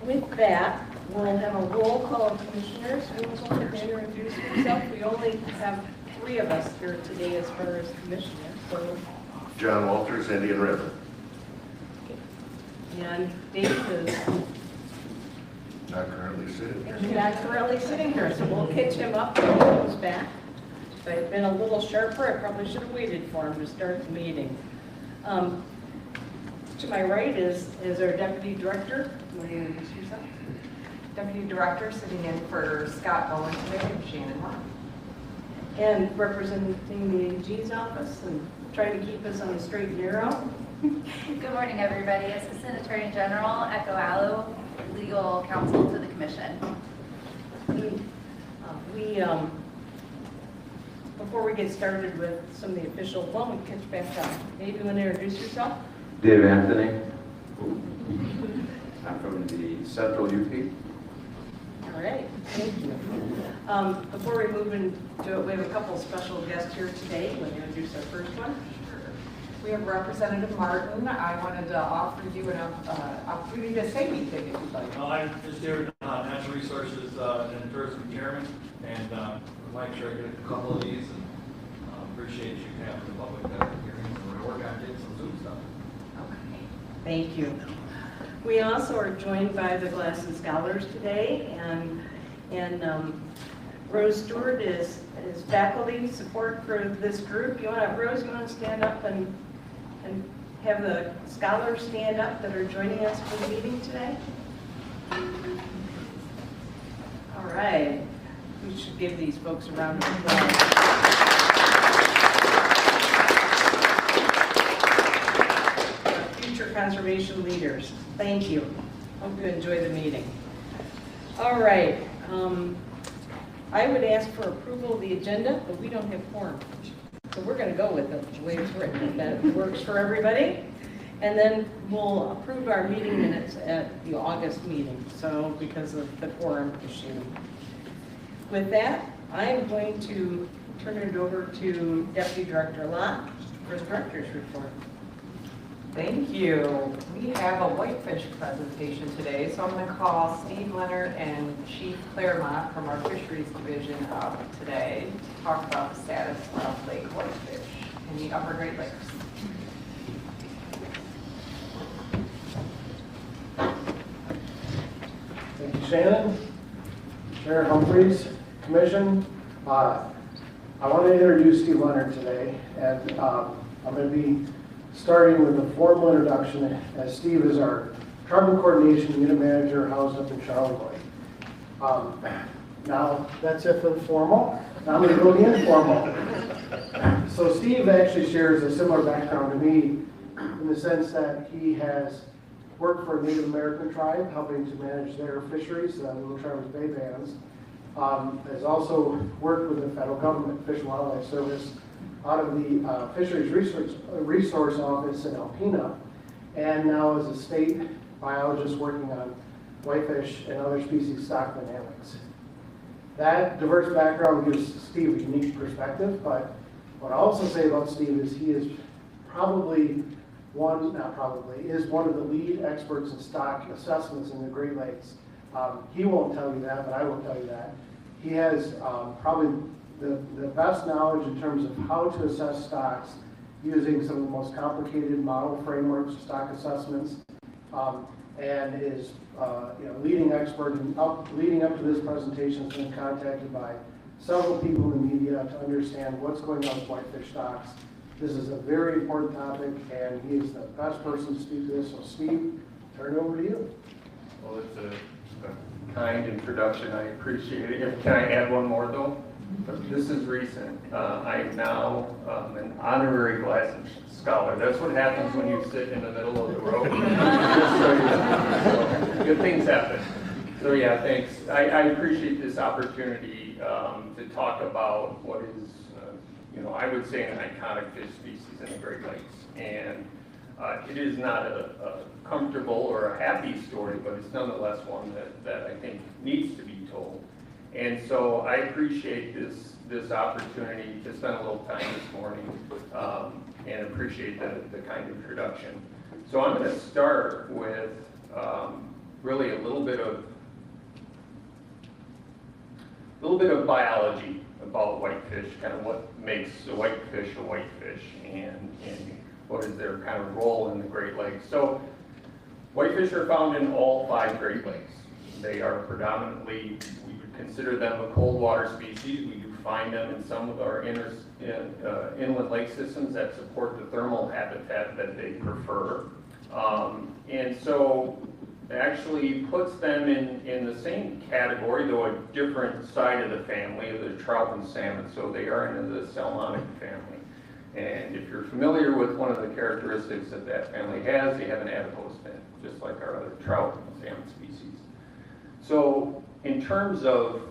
with that, we'll have a roll call of commissioners. Who's going to introduce himself? We only have 3 of us here today as far as commissioners. So, John Walters, Indian River. and Dave is Not currently sitting here. not currently sitting here, so we'll catch him up when he comes back. If I'd been a little sharper, I probably should have waited for him to start the meeting. To my right is our deputy director. Will you introduce yourself? Deputy Director sitting in for Scott Bowen today and Shannon Lott. And representing the AG's office and trying to keep us on the straight and narrow. Good morning, everybody. Assistant Attorney General Echo Allo, legal counsel to the commission. Before we get started with some of the official, well, we catch back up. Maybe you want to introduce yourself? Dave Anthony. I'm from the Central UP. All right, thank you. Before we move into it, we have a couple of special guests here today. Want to introduce our first one? We have Representative Martin. I wanted to offer you an opportunity to say anything if you'd like. Well, I'm just here, Natural Resources and Tourism Chairman, and would like to get a couple of these, and appreciate you having the public hearings, and we're working on getting some Zoom stuff. Okay, thank you. We also are joined by the Glasson Scholars today, and Rose Stewart is faculty support for this group. Rose, you want to stand up and have the scholars stand up that are joining us for the meeting today? All right. We should give these folks a round of applause. Future conservation leaders, thank you. Hope you enjoy the meeting. All right. I would ask for approval of the agenda, but we don't have quorum. So we're going to go with it the way it's written, if that works for everybody. And then we'll approve our meeting minutes at the August meeting, so because of the quorum issue. With that, I'm going to turn it over to Deputy Director Lott for the director's report. Thank you. We have a whitefish presentation today, so I'm going to call Steve Leonard and Chief Claremont from our Fisheries Division up today to talk about the status of lake whitefish in the upper Great Lakes. Thank you, Shannon. Chair Humphreys, Commission. I want to introduce Steve Leonard today, and I'm going to be starting with a formal introduction, as Steve is our Carbon Coordination Unit Manager housed up in Charlevoix. Now, that's it for the formal. Now I'm going to go to the informal. So Steve actually shares a similar background to me in the sense that he has worked for a Native American tribe, helping to manage their fisheries, the Little Traverse Bay bands. Has also worked with the federal government, Fish and Wildlife Service, out of the Fisheries Resource Office in Alpena, and now is a state biologist working on whitefish and other species stock dynamics. That diverse background gives Steve a unique perspective, but what I'll also say about Steve is he is one of the lead experts in stock assessments in the Great Lakes. He won't tell you that, but I will tell you that. He has probably the best knowledge in terms of how to assess stocks using some of the most complicated model frameworks, stock assessments, and is leading expert. Leading up to this presentation, has been contacted by several people in the media to understand what's going on with whitefish stocks. This is a very important topic, and he is the best person to speak to this. So, Steve, turn it over to you. Well, it's a kind introduction. I appreciate it. Can I add one more, though? This is recent. I am now an honorary Glasson Scholar. That's what happens when you sit in the middle of the road. So good things happen. So yeah, thanks. I appreciate this opportunity to talk about what is, I would say an iconic fish species in the Great Lakes. And it is not a comfortable or a happy story, but it's nonetheless one that I think needs to be told. And so I appreciate this opportunity to spend a little time this morning and appreciate the kind introduction. So I'm going to start with really a little bit of biology about whitefish, kind of what makes a whitefish, and what is their kind of role in the Great Lakes. So whitefish are found in all 5 Great Lakes. They are predominantly, we would consider them a cold water species. We do find them in some of our inland lake systems that support the thermal habitat that they prefer. And so it actually puts them in the same category, though a different side of the family of the trout and salmon. So they are in the salmonic family. And if you're familiar with one of the characteristics that that family has, they have an adipose fin, just like our other trout and salmon species. So in terms of,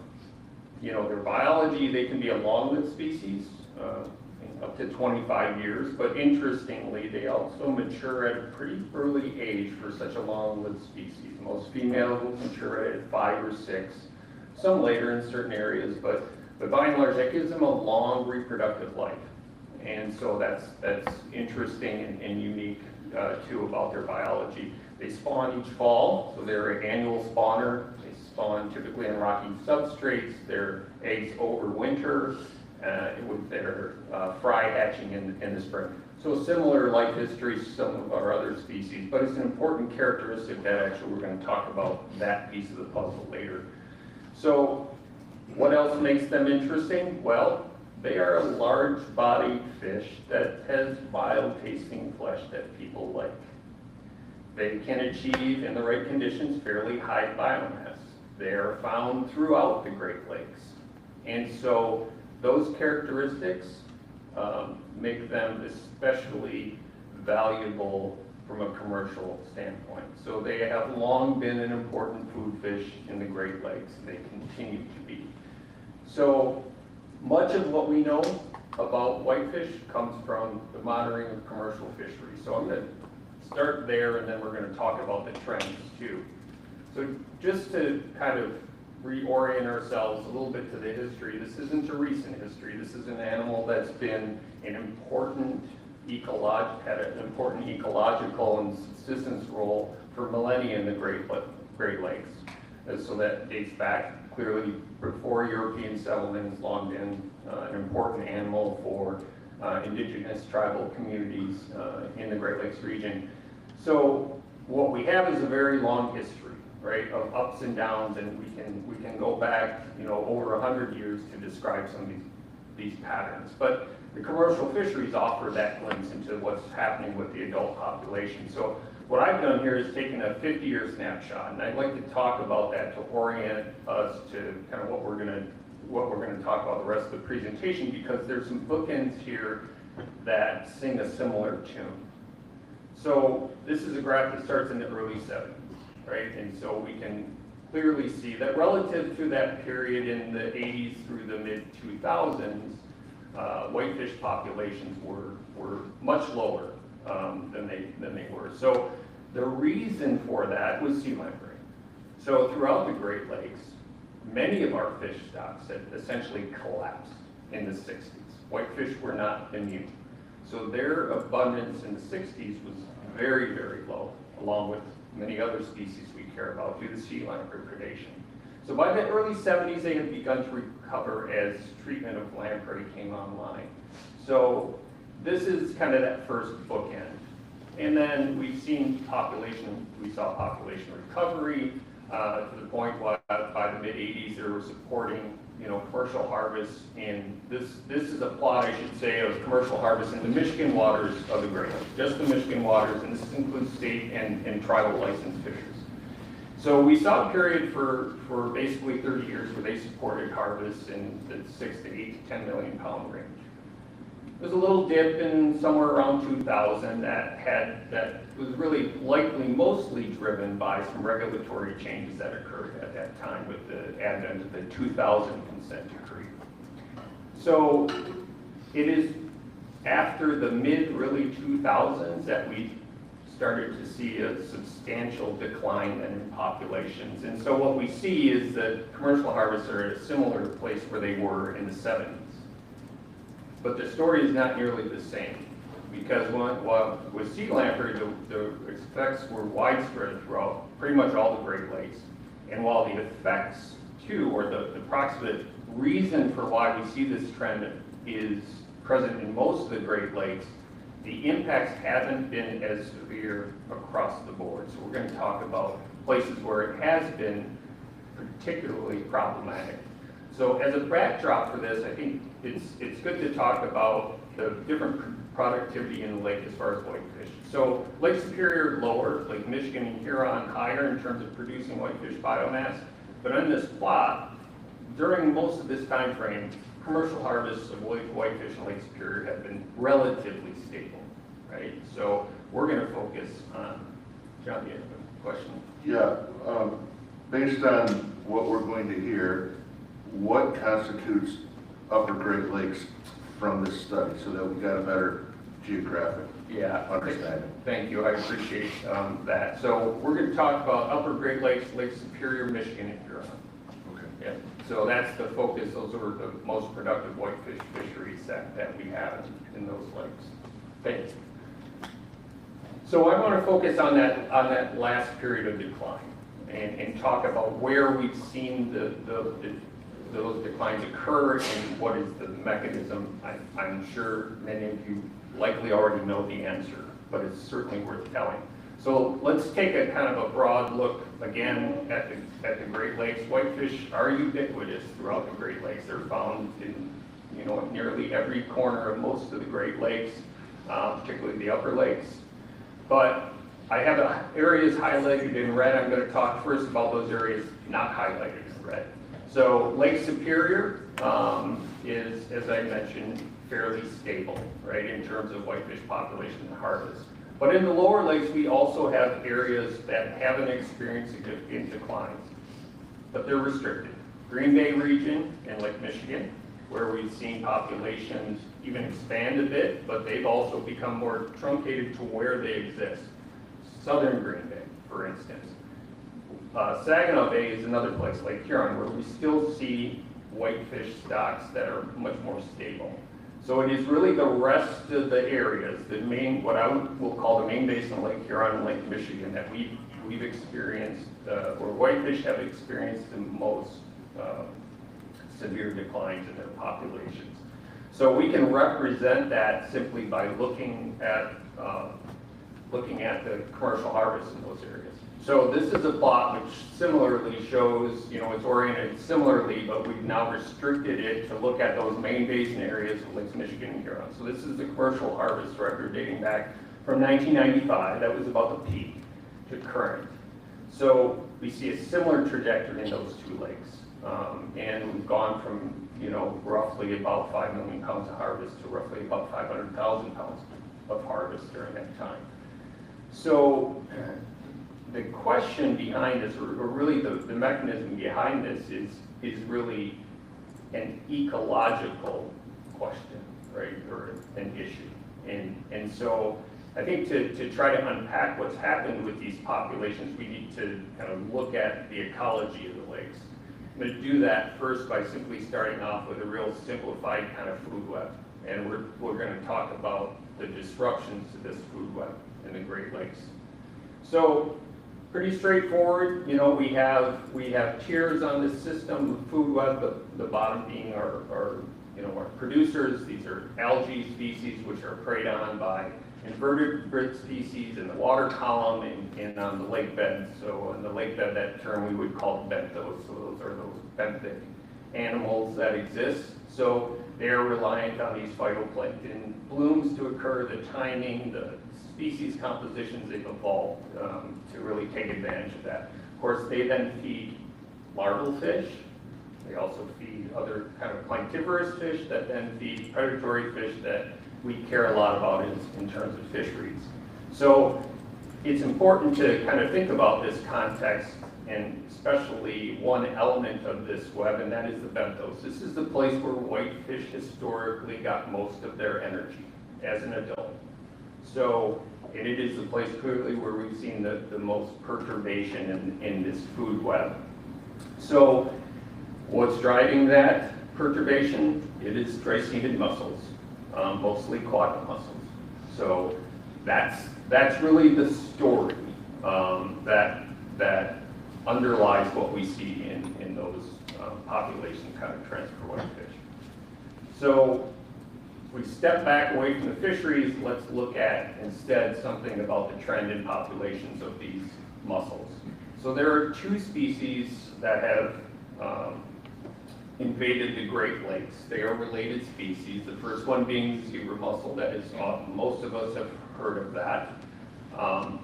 their biology, they can be a long-lived species, up to 25 years, but interestingly, they also mature at a pretty early age for such a long-lived species. Most females will mature at 5 or 6, some later in certain areas, but by and large, that gives them a long reproductive life. And so that's interesting and unique too about their biology. They spawn each fall, so they're an annual spawner. They spawn typically on rocky substrates. Their eggs overwinter with their fry hatching in the spring. So similar life history to some of our other species, but it's an important characteristic that actually we're going to talk about that piece of the puzzle later. So what else makes them interesting? Well, they are a large-bodied fish that has mild-tasting flesh that people like. They can achieve, in the right conditions, fairly high biomass. They are found throughout the Great Lakes. And so those characteristics make them especially valuable from a commercial standpoint. So they have long been an important food fish in the Great Lakes. They continue to be. So much of what we know about whitefish comes from the monitoring of commercial fisheries. So I'm going to start there, and then we're going to talk about the trends too. So just to kind of reorient ourselves a little bit to the history, this isn't a recent history. This is an animal that's been an important ecological and subsistence role for millennia in the Great Lakes. And so that dates back clearly before European settlement. Has long been an important animal for indigenous tribal communities in the Great Lakes region. So what we have is a very long history, right, of ups and downs, and we can go back, over 100 years to describe some of these patterns. But the commercial fisheries offer that glimpse into what's happening with the adult population. So what I've done here is taken a 50-year snapshot, and I'd like to talk about that to orient us to kind of what we're going to talk about the rest of the presentation, because there's some bookends here that sing a similar tune. So this is a graph that starts in the early 70s, right? And so we can clearly see that relative to that period in the 80s through the mid-2000s, whitefish populations were much lower than they were. So the reason for that was sea lice break. So throughout the Great Lakes, many of our fish stocks had essentially collapsed in the 60s. Whitefish were not immune. So their abundance in the 60s was very, very low, along with many other species we care about due to sea lice predation. So by the early 70s, they had begun to recover as treatment of lamprey came online. So this is kind of that first bookend. And then we've seen we saw population recovery to the point where by the mid-80s, they were supporting, commercial harvests. And this is a plot, I should say, of commercial harvests in the Michigan waters of the Great Lakes, just the Michigan waters, and this includes state and tribal licensed fishers. So we saw a period for basically 30 years where they supported harvests in the 6 to 8 to 10 million pound range. There's a little dip in somewhere around 2000 that was really likely mostly driven by some regulatory changes that occurred at that time with the advent of the 2000 consent decree. So it is after the really 2000s that we started to see a substantial decline in populations. And so what we see is that commercial harvests are at a similar place where they were in the 70s. But the story is not nearly the same. because with sea lamprey, the effects were widespread throughout pretty much all the Great Lakes. And while the effects too, or the approximate reason for why we see this trend is present in most of the Great Lakes, the impacts haven't been as severe across the board. So we're going to talk about places where it has been particularly problematic. So as a backdrop for this, I think it's good to talk about the different productivity in the lake as far as whitefish. So Lake Superior lower, Lake Michigan and Huron higher in terms of producing whitefish biomass. But on this plot, during most of this time frame, commercial harvests of whitefish in Lake Superior have been relatively stable, right? So we're going to focus on, John, do you have a question? Yeah, based on what we're going to hear, what constitutes upper Great Lakes from this study so that we got a better geographic understanding? Thank you, I appreciate that. So we're going to talk about upper Great Lakes, Lake Superior, Michigan, and Huron. Okay. Yeah, so that's the focus. Those are the most productive whitefish fisheries that we have in those lakes. Thank you. So I want to focus on that last period of decline and talk about where we've seen those declines occur and what is the mechanism. I'm sure many of you likely already know the answer, but it's certainly worth telling. So let's take a kind of a broad look again at the Great Lakes. Whitefish are ubiquitous throughout the Great Lakes. They're found in nearly every corner of most of the Great Lakes, particularly the upper lakes. But I have areas highlighted in red. I'm going to talk first about those areas not highlighted in red. So Lake Superior is, as I mentioned, fairly stable, right, in terms of whitefish population and harvest. But in the lower lakes, we also have areas that haven't experienced significant declines, but they're restricted. Green Bay region in Lake Michigan, where we've seen populations even expand a bit, but they've also become more truncated to where they exist. Southern Green Bay, for instance. Saginaw Bay is another place, Lake Huron, where we still see whitefish stocks that are much more stable. So it is really the rest of the areas, what I will call the main basin of Lake Huron and Lake Michigan, that we've experienced, or whitefish have experienced the most severe declines in their populations. So we can represent that simply by looking at the commercial harvest in those areas. So this is a plot which similarly shows, it's oriented similarly, but we've now restricted it to look at those main basin areas of Lakes Michigan and Huron. So this is the commercial harvest record dating back from 1995. That was about the peak to current. So we see a similar trajectory in those two lakes. And we've gone from, roughly about 5 million pounds of harvest to roughly about 500,000 pounds of harvest during that time. So the question behind this, or really the mechanism behind this, is really an ecological question, right, or an issue. And so I think to try to unpack what's happened with these populations, we need to kind of look at the ecology of the lakes. I'm going to do that first by simply starting off with a real simplified kind of food web. And we're going to talk about the disruptions to this food web in the Great Lakes. So pretty straightforward, we have tiers on this system of food web, the bottom being our producers. These are algae species which are preyed on by invertebrate species in the water column and on the lake bed. So in the lake bed, that term we would call benthos. So those are those benthic animals that exist. So they're reliant on these phytoplankton blooms to occur, the timing, the species compositions they've evolved to really take advantage of that. Of course, they then feed larval fish. They also feed other kind of planktivorous fish that then feed predatory fish that we care a lot about in terms of fisheries. So it's important to kind of think about this context, and especially one element of this web, and that is the benthos. This is the place where whitefish historically got most of their energy as an adult. So, and it is the place clearly where we've seen the most perturbation in this food web. So what's driving that perturbation? It is dry-seated mussels, mostly quagga mussels. So that's really the story that underlies what we see in those population kind of trends for whitefish. So if we step back away from the fisheries, let's look at instead something about the trend in populations of these mussels. So there are two species that have invaded the Great Lakes. They are related species. The first one being the zebra mussel. That is, most of us have heard of that.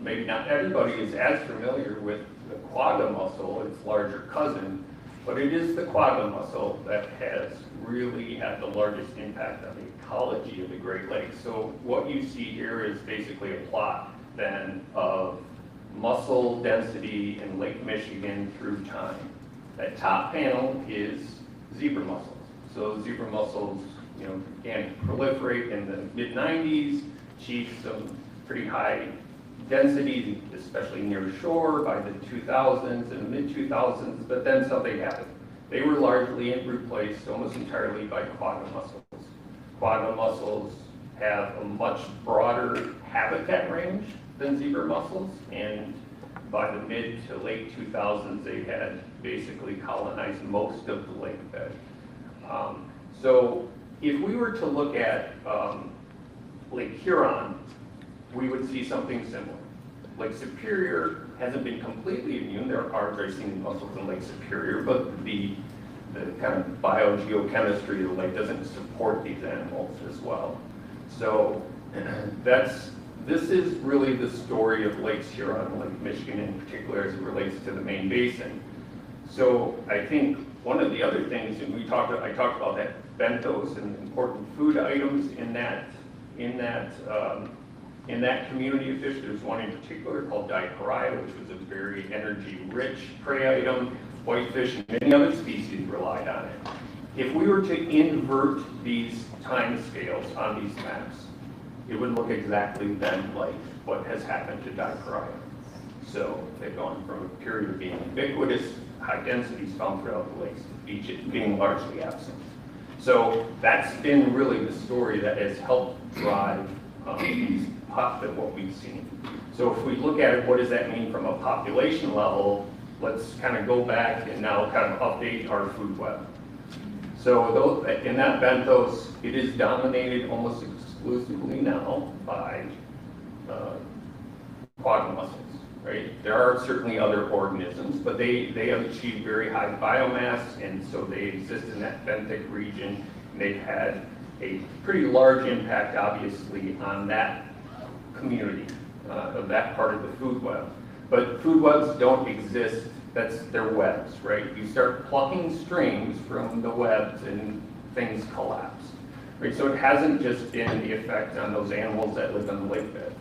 Maybe not everybody is as familiar with the quagga mussel, its larger cousin, but it is the quagga mussel that has really had the largest impact on the ecology of the Great Lakes. So what you see here is basically a plot then of mussel density in Lake Michigan through time. That top panel is zebra mussels. So zebra mussels, began to proliferate in the mid-90s, achieved some pretty high density, especially near shore by the 2000s and the mid-2000s, but then something happened. They were largely replaced almost entirely by quagga mussels. Quagga mussels have a much broader habitat range than zebra mussels, and by the mid to late 2000s, they had basically colonized most of the lake bed. So if we were to look at Lake Huron, we would see something similar. Lake Superior hasn't been completely immune. There are Dracaena mussels in Lake Superior, but the kind of biogeochemistry of the lake doesn't support these animals as well. So this is really the story of Lakes Huron and Lake Michigan in particular as it relates to the main basin. So I think one of the other things, and I talked about that benthos and important food items in that community of fish. There's one in particular called dicoria, which was a very energy-rich prey item. Whitefish and many other species relied on it. If we were to invert these time scales on these maps, it would look exactly then like what has happened to dicoria. So they've gone from a period of being ubiquitous, high densities found throughout the lakes, to being largely absent. So that's been really the story that has helped drive what we've seen. So if we look at it, what does that mean from a population level? Let's kind of go back and now kind of update our food web. So in that benthos, it is dominated almost exclusively now by quagga mussels, right? There are certainly other organisms, but they have achieved very high biomass, and so they exist in that benthic region. And they've had a pretty large impact, obviously, on that community, of that part of the food web. But food webs don't exist, they're webs, right? You start plucking strings from the webs and things collapse, right? So it hasn't just been the effect on those animals that live in the lake bed.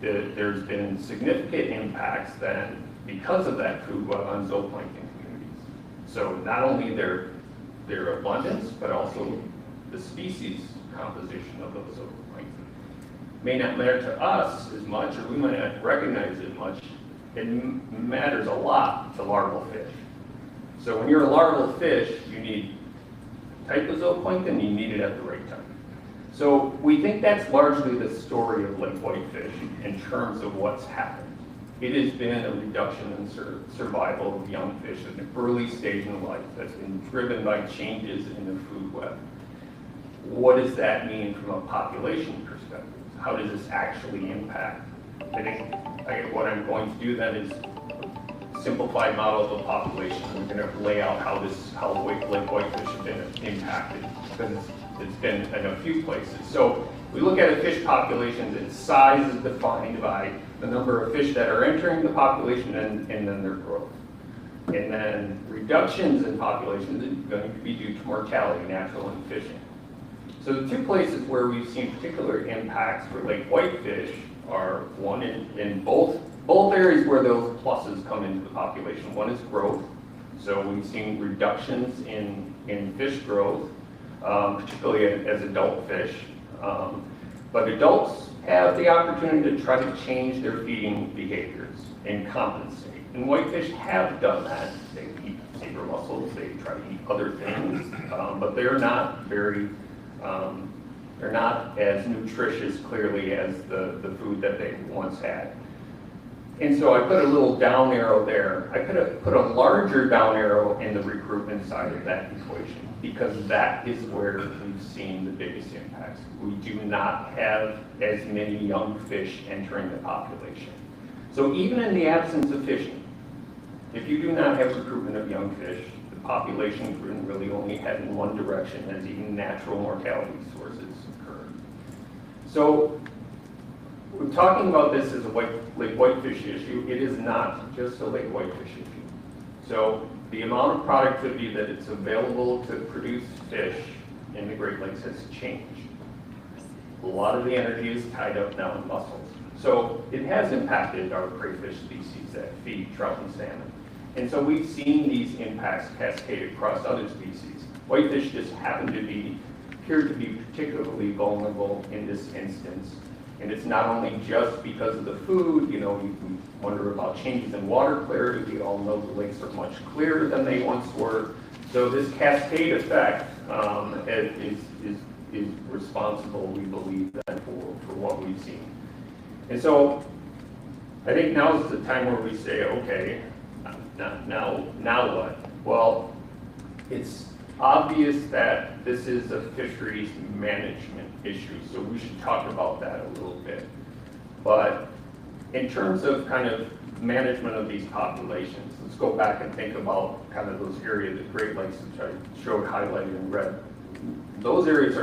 There's been significant impacts then because of that food web on zooplankton communities. So not only their abundance, but also the species composition of those zooplankton. May not matter to us as much, or we might not recognize it much. It matters a lot to larval fish. So when you're a larval fish, you need type of zooplankton, you need it at the right time. So we think that's largely the story of lake whitefish in terms of what's happened. It has been a reduction in survival of young fish at an early stage in life that's been driven by changes in the food web. What does that mean from a population perspective? How does this actually impact? I think what I'm going to do then is simplified model of the population. I'm going to lay out how lake whitefish have been impacted, because it's been in a few places. So we look at a fish population, its size is defined by the number of fish that are entering the population and then their growth. And then reductions in populations are going to be due to mortality, natural and fishing. So the two places where we've seen particular impacts for lake whitefish are one in both areas where those pluses come into the population. One is growth. So we've seen reductions in fish growth, particularly as adult fish. But adults have the opportunity to try to change their feeding behaviors and compensate. And whitefish have done that. They eat zebra mussels, they try to eat other things, but they're not very They're not as nutritious clearly as the food that they once had. And so I put a little down arrow there. I could have put a larger down arrow in the recruitment side of that equation, because that is where we've seen the biggest impacts. We do not have as many young fish entering the population. So even in the absence of fishing, if you do not have recruitment of young fish, the population can really only head in one direction, as even natural mortality sources occur. So we're talking about this as a lake whitefish issue. It is not just a lake whitefish issue. So the amount of productivity that it's available to produce fish in the Great Lakes has changed. A lot of the energy is tied up now in mussels. So it has impacted our crayfish species that feed trout and salmon. And so we've seen these impacts cascade across other species. Whitefish just appear to be particularly vulnerable in this instance. And it's not only just because of the food, you know, we wonder about changes in water clarity. We all know the lakes are much clearer than they once were. So this cascade effect is responsible, we believe, then for what we've seen. And so I think now is the time where we say, okay, now what? Well, it's obvious that this is a fisheries management issue, so we should talk about that a little bit. But in terms of kind of management of these populations, let's go back and think about kind of those areas, the Great Lakes, which I showed highlighted in red. Those areas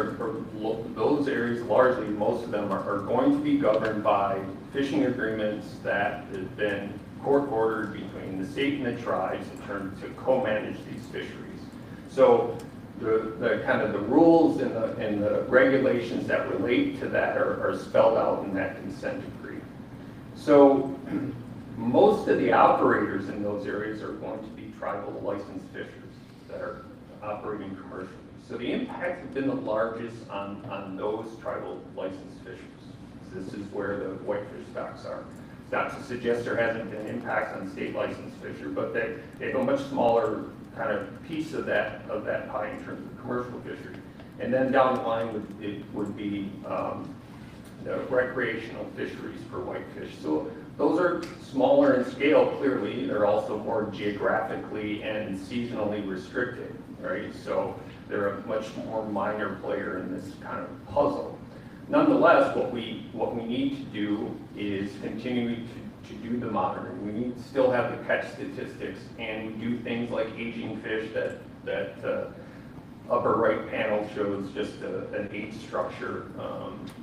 largely, most of them are going to be governed by fishing agreements that have been court-ordered between the state and the tribes in terms to co-manage these fisheries. So the kind of the rules and the regulations that relate to that are spelled out in that consent decree. So most of the operators in those areas are going to be tribal licensed fishers that are operating commercially. So the impacts have been the largest on those tribal licensed fishers. This is where the whitefish stocks are. It's not to suggest there hasn't been impacts on state licensed fisher, but they have a much smaller kind of piece of that pie in terms of commercial fishery. And then down the line would be the recreational fisheries for whitefish. So those are smaller in scale, clearly. They're also more geographically and seasonally restricted, right? So they're a much more minor player in this kind of puzzle. Nonetheless, what we need to do is continue to do the monitoring. We need to still have the catch statistics, and we do things like aging fish that upper right panel shows just an age structure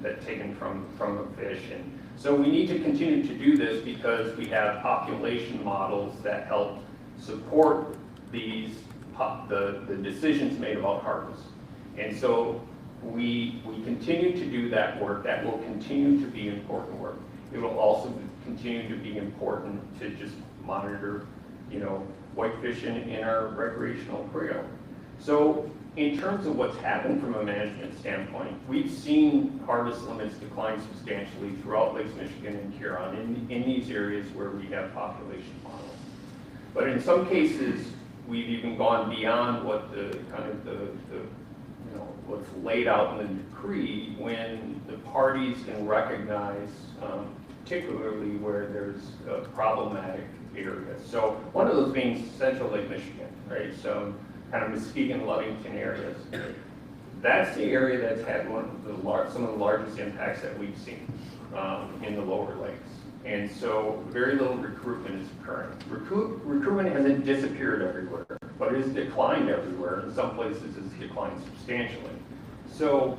that taken from a fish. And so we need to continue to do this because we have population models that help support the decisions made about harvest. And so we continue to do that work. That will continue to be important work. It will also continue to be important to just monitor, whitefish in our recreational creel. So in terms of what's happened from a management standpoint, we've seen harvest limits decline substantially throughout Lakes Michigan and Huron in these areas where we have population models. But in some cases, we've even gone beyond what what's laid out in the decree when the parties can recognize, particularly where there's problematic areas. So one of those being Central Lake Michigan, right? So kind of Muskegon, Ludington areas. That's the area that's had some of the largest impacts that we've seen in the lower lakes. And so very little recruitment is occurring. Recruitment hasn't disappeared everywhere, but it has declined everywhere. In some places it's declined substantially. So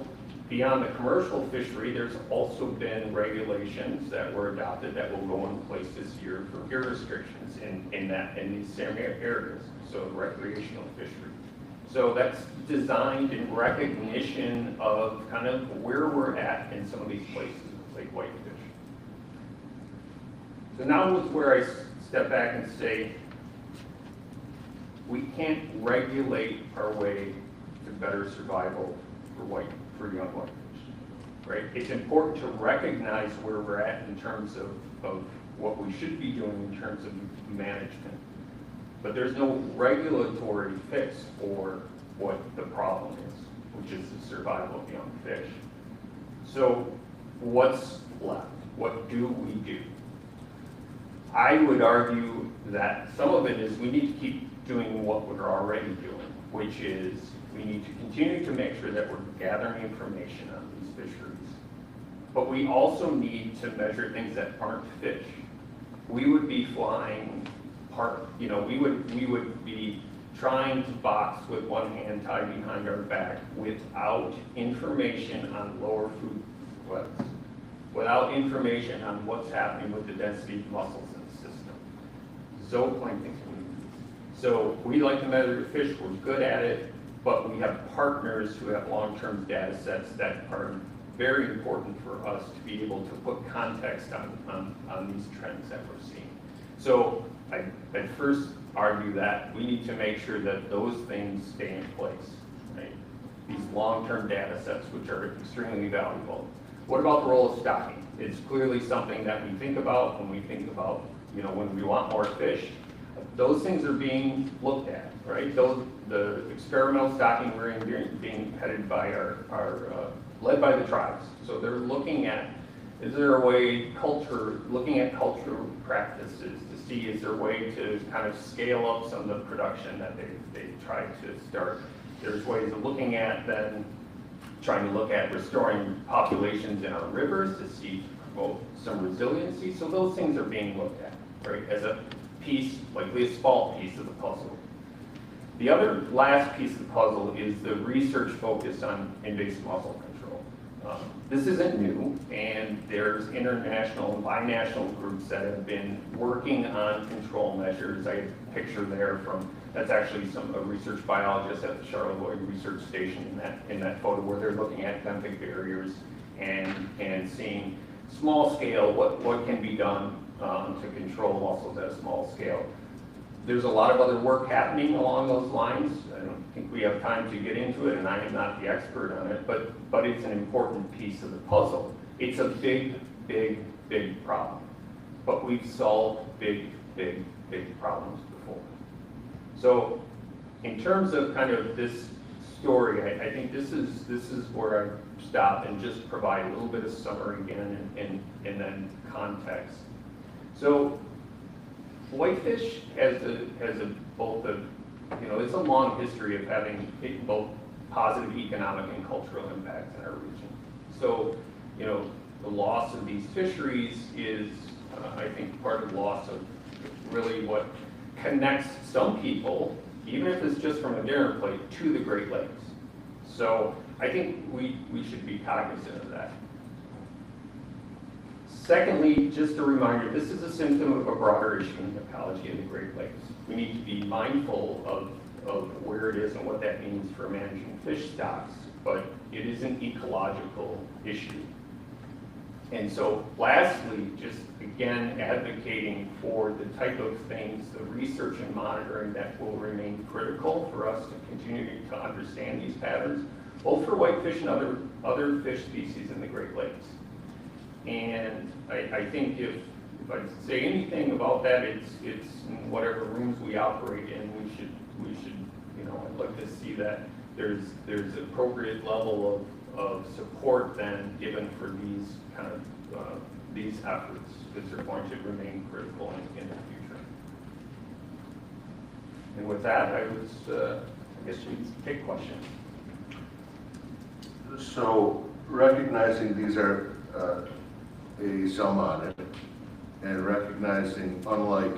beyond the commercial fishery, there's also been regulations that were adopted that will go in place this year for gear restrictions in these same areas, so recreational fishery. So that's designed in recognition of kind of where we're at in some of these places, like whitefish. So now is where I step back and say, we can't regulate our way to better survival for young whitefish, right? It's important to recognize where we're at in terms of what we should be doing in terms of management. But there's no regulatory fix for what the problem is, which is the survival of young fish. So what's left? What do we do? I would argue that some of it is we need to keep doing what we're already doing, which is we need to continue to make sure that we're gathering information on these fisheries. But we also need to measure things that aren't fish. We would be flying we would be trying to box with one hand tied behind our back without information on lower food webs, without information on what's happening with the density of mussels in the system. Zooplankton communities. So we like to measure fish, we're good at it, but we have partners who have long-term data sets that are very important for us to be able to put context on these trends that we're seeing. So I'd first argue that we need to make sure that those things stay in place, right? These long-term data sets, which are extremely valuable. What about the role of stocking? It's clearly something that we think about when we think about, when we want more fish. Those things are being looked at, right? The experimental stocking we're being headed by led by the tribes. So they're looking at, is there a way, looking at cultural practices to see, is there a way to kind of scale up some of the production that they've tried to start? There's ways of looking at then, trying to look at restoring populations in our rivers to see some resiliency. So those things are being looked at, right, as a piece, likely a small piece of the puzzle. The other last piece of the puzzle is the research focused on invasive mussel control. This isn't new, and there's international and binational groups that have been working on control measures. I have a picture there that's actually a research biologist at the Charlevoix Research Station in that photo, where they're looking at benthic barriers and seeing small scale what can be done to control mussels at a small scale. There's a lot of other work happening along those lines. I don't think we have time to get into it, and I am not the expert on it, but it's an important piece of the puzzle. It's a big, big, big problem, but we've solved big, big, big problems before. So in terms of kind of this story, I think this is where I stop and just provide a little bit of summary again and then context. So whitefish has it's a long history of having both positive economic and cultural impacts in our region. So, the loss of these fisheries is, I think, part of the loss of really what connects some people, even if it's just from a dinner plate, to the Great Lakes. So I think we should be cognizant of that. Secondly, just a reminder, this is a symptom of a broader issue in the ecology of the Great Lakes. We need to be mindful of where it is and what that means for managing fish stocks, but it is an ecological issue. And so lastly, just again advocating for the type of things, the research and monitoring that will remain critical for us to continue to understand these patterns, both for whitefish and other fish species in the Great Lakes. And I think if I say anything about that, it's in whatever rooms we operate in, we should I'd like to see that there's appropriate level of support then given for these kind of these efforts, because they're going to remain critical in the future. And with that, I guess we can take questions. So recognizing these are a salmon, and recognizing unlike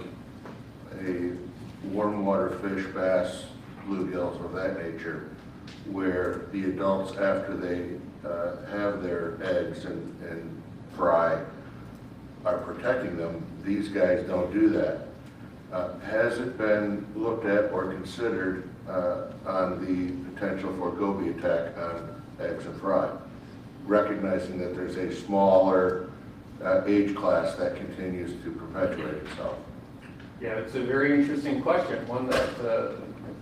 a warm water fish, bass, bluegills of that nature, where the adults, after they have their eggs and fry, are protecting them, these guys don't do that. Has it been looked at or considered on the potential for goby attack on eggs and fry, recognizing that there's a smaller age class that continues to perpetuate itself? Yeah, it's a very interesting question, one that a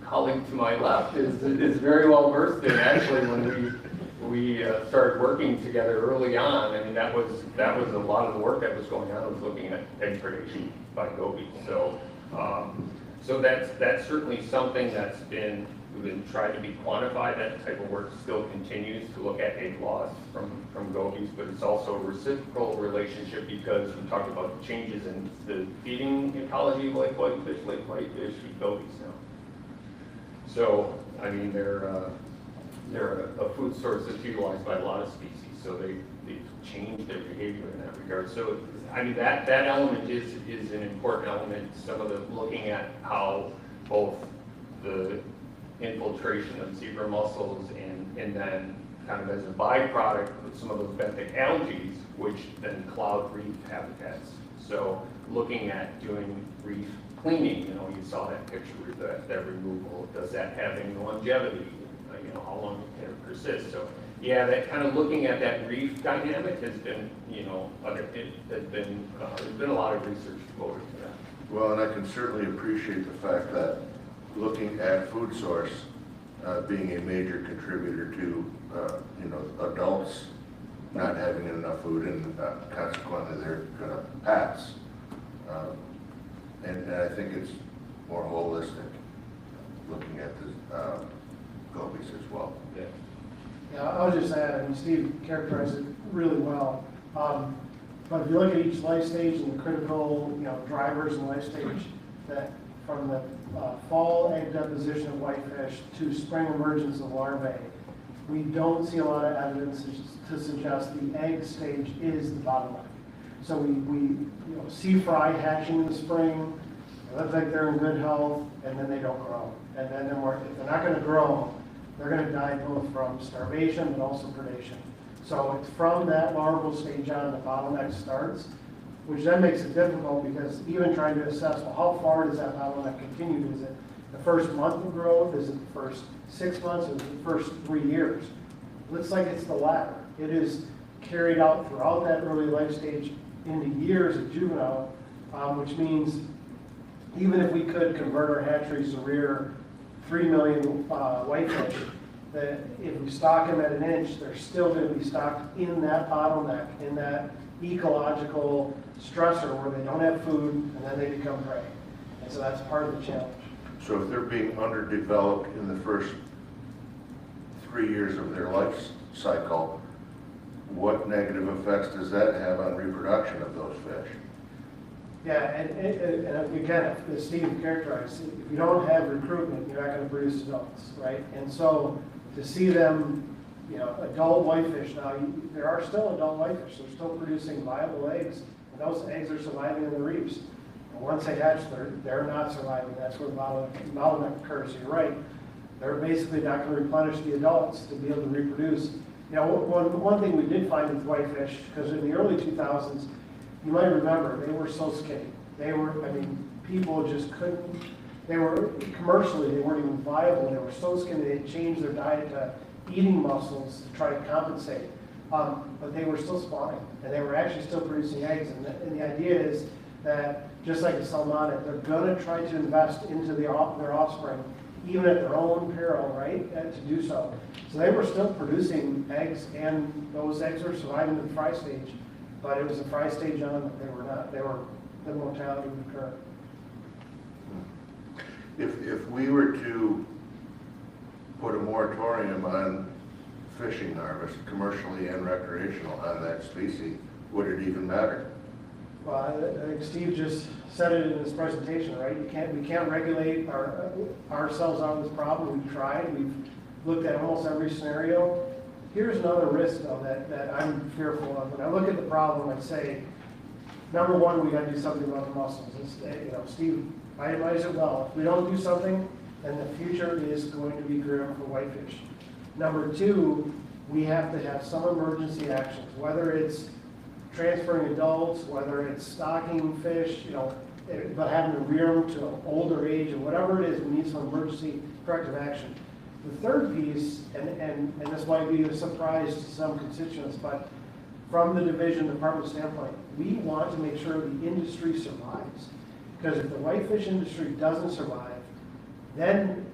colleague to my left is very well versed in. Actually, when we started working together early on, I mean, that was a lot of the work that was going on, was looking at egg predation by goby. So so that's certainly something that's been We've been trying to be quantified. That type of work still continues to look at egg loss from gobies, but it's also a reciprocal relationship because we talked about changes in the feeding ecology of lake whitefish, feed gobies now. So, I mean, they're a food source that's utilized by a lot of species, so they've changed their behavior in that regard. So, I mean, that element is an important element. Some of the looking at how both the infiltration of zebra mussels and then kind of as a byproduct of some of those benthic algae, which then cloud reef habitats. So looking at doing reef cleaning, you know, you saw that picture with that removal. Does that have any longevity? You know, how long can it persist? So yeah, that kind of looking at that reef dynamic has been, you know, there's been a lot of research devoted to that. Well, and I can certainly appreciate the fact that looking at food source being a major contributor to, you know, adults not having enough food and consequently they're going to pass. And I think it's more holistic looking at the gobies as well. Yeah. Yeah, I'll just add, I mean, Steve characterized it really well. But if you look at each life stage and the critical, you know, drivers in life stage, that from the fall egg deposition of whitefish to spring emergence of larvae, we don't see a lot of evidence to suggest the egg stage is the bottleneck. So we you know, see fry hatching in the spring, it looks like they're in good health, and then they don't grow. And then if they're not going to grow, they're going to die both from starvation but also predation. So it's from that larval stage on the bottleneck starts, which then makes it difficult because even trying to assess, well, how far does that bottleneck continue? Is it the first month of growth? Is it the first 6 months? Is it the first 3 years? It looks like it's the latter. It is carried out throughout that early life stage into years of juvenile, which means even if we could convert our hatcheries to rear 3 million whitefish, that if we stock them at 1 inch, they're still going to be stocked in that bottleneck, in that ecological stressor where they don't have food and then they become prey. And so that's part of the challenge. So if they're being underdeveloped in the first 3 years of their life cycle, what negative effects does that have on reproduction of those fish? Yeah, and again, as Steve characterized, if you don't have recruitment, you're not going to produce adults, right? And so to see them, you know, adult whitefish, now there are still adult whitefish, they're still producing viable eggs, and those eggs are surviving in the reefs. And once they hatch, they're not surviving. That's where the bottleneck occurs. You're right. They're basically not going to replenish the adults to be able to reproduce. You know, one thing we did find with whitefish, because in the early 2000s, you might remember, they were so skinny. They were, I mean, people just couldn't, they were, commercially, they weren't even viable. They were so skinny, they changed their diet to eating mussels to try to compensate. But they were still spawning, and they were actually still producing eggs. And the idea is that, just like a salmoniid, they're going to try to invest into their offspring, even at their own peril, right, to do so. So they were still producing eggs, and those eggs were surviving the fry stage. But it was a fry stage on that they were not. The mortality would occur. If we were to put a moratorium on fishing harvest, commercially and recreational, on that species, would it even matter? Well, I think Steve just said it in his presentation, right? We can't regulate ourselves out of this problem. We've tried. We've looked at almost every scenario. Here's another risk, though, that I'm fearful of. When I look at the problem, I'd say, number one, we got to do something about the mussels. You know, Steve itemized it well. If we don't do something, then the future is going to be grim for whitefish. Number two, we have to have some emergency actions, whether it's transferring adults, whether it's stocking fish, you know, but having to rear them to an older age, or whatever it is, we need some emergency corrective action. The third piece, and this might be a surprise to some constituents, but from the division department standpoint, we want to make sure the industry survives. Because if the whitefish industry doesn't survive, then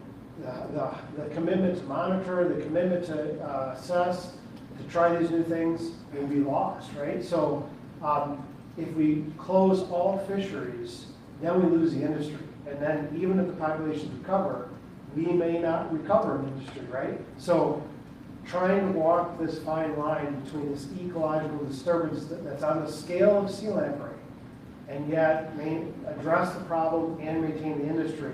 the commitment to monitor, the commitment to assess, to try these new things will be lost, right? So if we close all fisheries, then we lose the industry. And then even if the populations recover, we may not recover in industry, right? So trying to walk this fine line between this ecological disturbance that's on the scale of sea level rise, and yet address the problem and maintain the industry,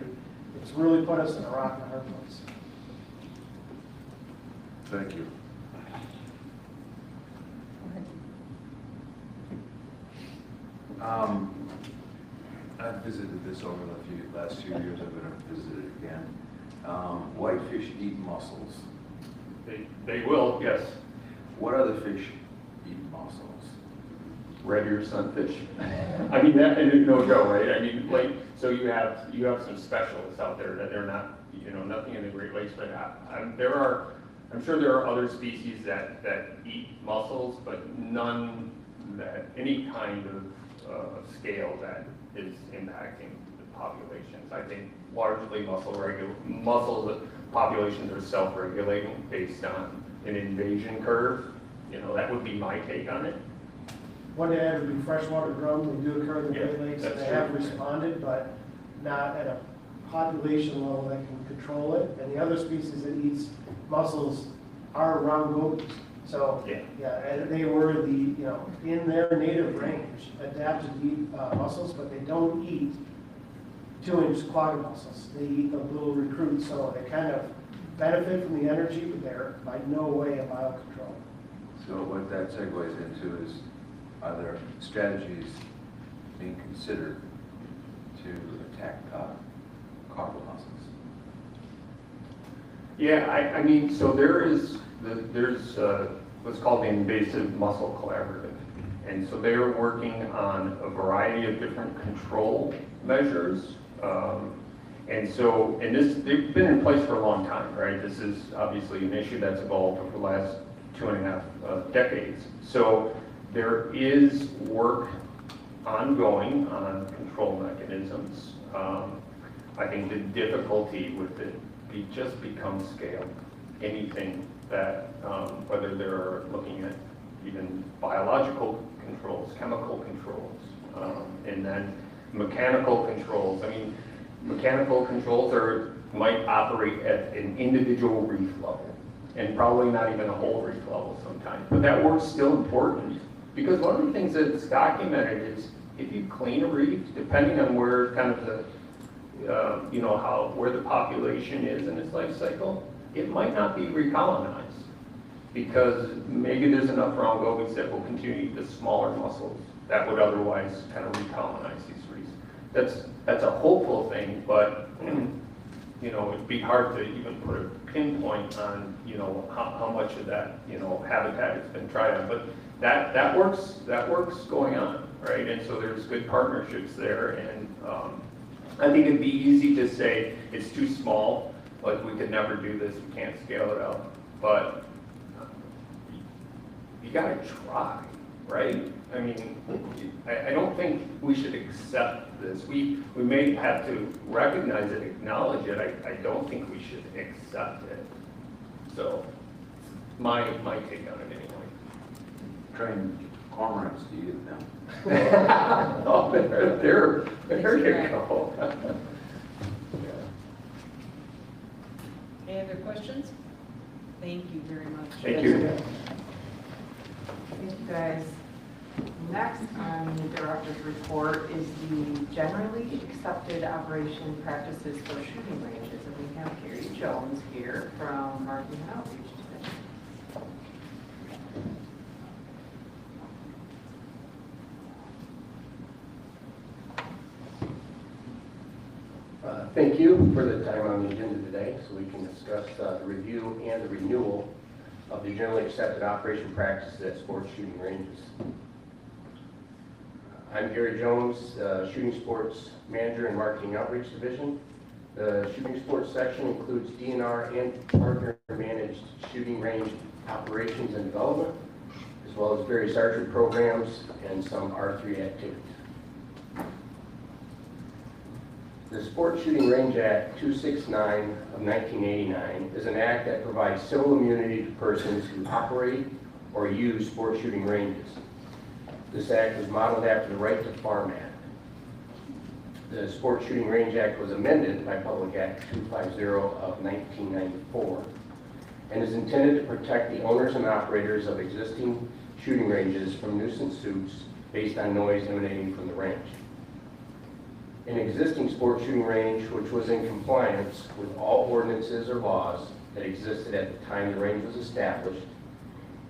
it's really put us in a rock and a hard place. Thank you. I've visited this over the last few years. I'm going to visit it again. Whitefish eat mussels. They will, yes. What other fish eat mussels? Red ear sunfish. I mean, that, and no joke, right? I mean, like, so you have some specialists out there that they're not, nothing in the Great Lakes, but I'm sure there are other species that eat mussels, but none that any kind of scale that is impacting the populations. I think largely mussel populations are self-regulating based on an invasion curve. That would be my take on it. One add would be freshwater drum. They do occur in the Great Lakes, and that's they true. have responded, but not at a population level that can control it. And the other species that eats mussels are round gobies. So, and they were in their native range, adapted to eat mussels, but they don't eat 2-inch quagga mussels. They eat the little recruits, so they kind of benefit from the energy, but they're by no way a biocontrol. So what that segues into is, are there strategies being considered to attack quagga mussels? Yeah, I mean, so there's what's called the Invasive Mussel Collaborative. And so they're working on a variety of different control measures. They've been in place for a long time, right? This is obviously an issue that's evolved over the last 2.5 decades. So there is work ongoing on control mechanisms. I think the difficulty with it just becomes scale. Anything that, whether they're looking at even biological controls, chemical controls, and then mechanical controls. I mean, mechanical controls might operate at an individual reef level, and probably not even a whole reef level sometimes. But that work's still important, because one of the things that's documented is if you clean a reef, depending on where kind of the where the population is in its life cycle, it might not be recolonized, because maybe there's enough round gobies that will continue to eat the smaller mussels that would otherwise kind of recolonize these reefs. That's a hopeful thing, but it'd be hard to even put a pinpoint on how much of that habitat has been tried on. But that works going on, right? And so there's good partnerships there, and I think it'd be easy to say it's too small, like we could never do this, we can't scale it up, but you gotta try, right? I mean, I don't think we should accept this. We may have to recognize it, acknowledge it. I don't think we should accept it. So, my take on it anyway. Train cormorants to eat them. Oh, there you go. Any other questions? Thank you very much. Thank you. Thank you, guys. Next on the director's report is the generally accepted operation practices for shooting ranges. And we have Gary Jones here from Marketing and Outreach Division. Thank you for the time on the agenda today, so we can discuss the review and the renewal of the generally accepted operation practices at sports shooting ranges. I'm Gary Jones, Shooting Sports Manager in Marketing Outreach Division. The shooting sports section includes DNR and partner-managed shooting range operations and development, as well as various archery programs and some R3 activities. The Sports Shooting Range Act 269 of 1989 is an act that provides civil immunity to persons who operate or use sports shooting ranges. This act was modeled after the Right to Farm Act. the Sports Shooting Range Act was amended by Public Act 250 of 1994 and is intended to protect the owners and operators of existing shooting ranges from nuisance suits based on noise emanating from the range. An existing sports shooting range which was in compliance with all ordinances or laws that existed at the time the range was established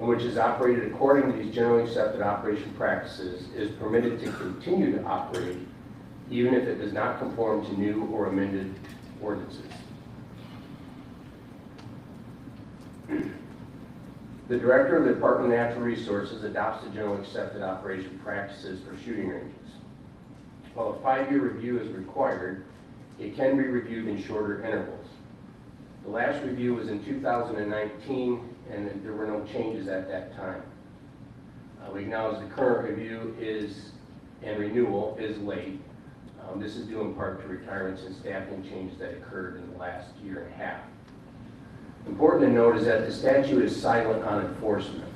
and which is operated according to these generally accepted operation practices is permitted to continue to operate even if it does not conform to new or amended ordinances. The Director of the Department of Natural Resources adopts the generally accepted operation practices for shooting ranges. While a 5-year review is required, it can be reviewed in shorter intervals. The last review was in 2019, and there were no changes at that time. We acknowledge the current review and renewal is late. This is due in part to retirements and staffing changes that occurred in the last year and a half. Important to note is that the statute is silent on enforcement.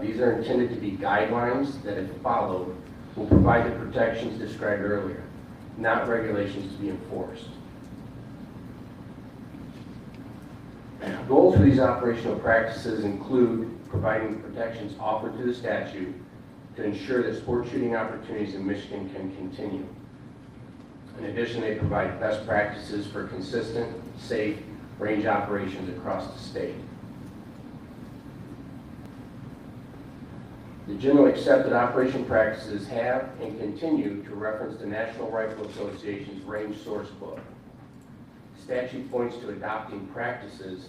These are intended to be guidelines that, if followed, will provide the protections described earlier, not regulations to be enforced. Goals for these operational practices include providing protections offered to the statute to ensure that sport shooting opportunities in Michigan can continue. In addition, they provide best practices for consistent, safe range operations across the state. The generally accepted operation practices have and continue to reference the National Rifle Association's Range Source Book. Statute points to adopting practices